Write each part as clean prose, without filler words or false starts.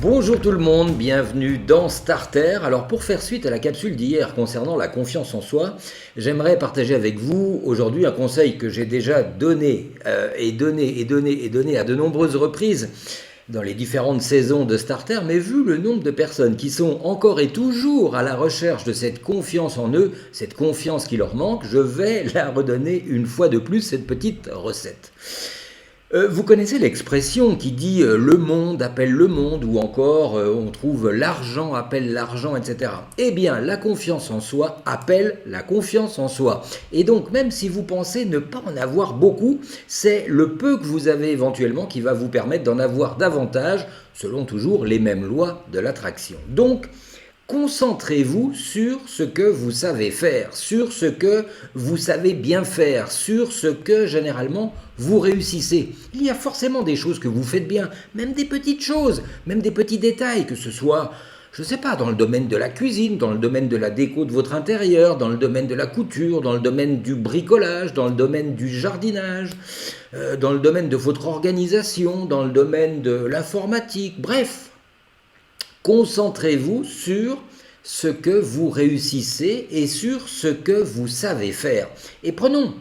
Bonjour tout le monde, bienvenue dans Starter. Alors pour faire suite à la capsule d'hier concernant la confiance en soi, j'aimerais partager avec vous aujourd'hui un conseil que j'ai déjà donné et donné à de nombreuses reprises dans les différentes saisons de Starter, mais vu le nombre de personnes qui sont encore et toujours à la recherche de cette confiance en eux, cette confiance qui leur manque, je vais la redonner une fois de plus, cette petite recette. Vous connaissez l'expression qui dit le monde appelle le monde, ou encore on trouve l'argent appelle l'argent, etc. Eh bien, la confiance en soi appelle la confiance en soi. Et donc, même si vous pensez ne pas en avoir beaucoup, c'est le peu que vous avez éventuellement qui va vous permettre d'en avoir davantage, selon toujours les mêmes lois de l'attraction. Donc, concentrez-vous sur ce que vous savez faire, sur ce que vous savez bien faire, sur ce que généralement vous réussissez. Il y a forcément des choses que vous faites bien, même des petites choses, même des petits détails, que ce soit, je ne sais pas, dans le domaine de la cuisine, dans le domaine de la déco de votre intérieur, dans le domaine de la couture, dans le domaine du bricolage, dans le domaine du jardinage, dans le domaine de votre organisation, dans le domaine de l'informatique, bref. Concentrez-vous sur ce que vous réussissez et sur ce que vous savez faire. Et prenons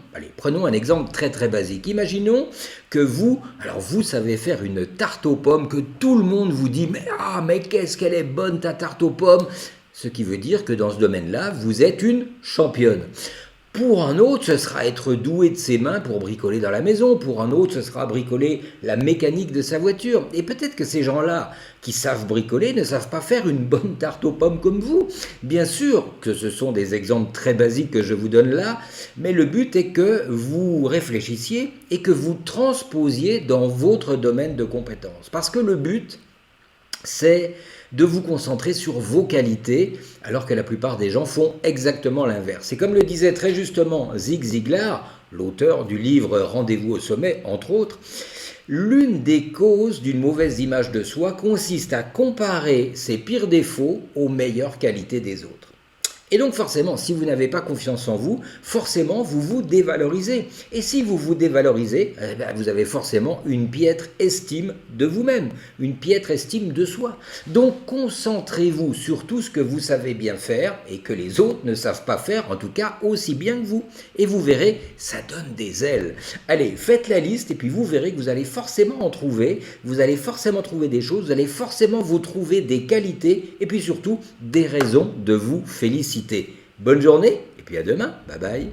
un exemple très très basique. Imaginons que vous savez faire une tarte aux pommes, que tout le monde vous dit mais qu'est-ce qu'elle est bonne ta tarte aux pommes. Ce qui veut dire que dans ce domaine-là, vous êtes une championne. Pour un autre, ce sera être doué de ses mains pour bricoler dans la maison. Pour un autre, ce sera bricoler la mécanique de sa voiture. Et peut-être que ces gens-là qui savent bricoler ne savent pas faire une bonne tarte aux pommes comme vous. Bien sûr que ce sont des exemples très basiques que je vous donne là, mais le but est que vous réfléchissiez et que vous transposiez dans votre domaine de compétences. Parce que le but, c'est de vous concentrer sur vos qualités, alors que la plupart des gens font exactement l'inverse. Et comme le disait très justement Zig Ziglar, l'auteur du livre Rendez-vous au sommet, entre autres, l'une des causes d'une mauvaise image de soi consiste à comparer ses pires défauts aux meilleures qualités des autres. Et donc forcément, si vous n'avez pas confiance en vous, forcément vous vous dévalorisez. Et si vous vous dévalorisez, vous avez forcément une piètre estime de vous-même, une piètre estime de soi. Donc concentrez-vous sur tout ce que vous savez bien faire et que les autres ne savent pas faire, en tout cas aussi bien que vous. Et vous verrez, ça donne des ailes. Allez, faites la liste et puis vous verrez que vous allez forcément en trouver, vous allez forcément trouver des choses, vous allez forcément vous trouver des qualités et puis surtout des raisons de vous féliciter. Bonne journée et puis à demain. Bye bye.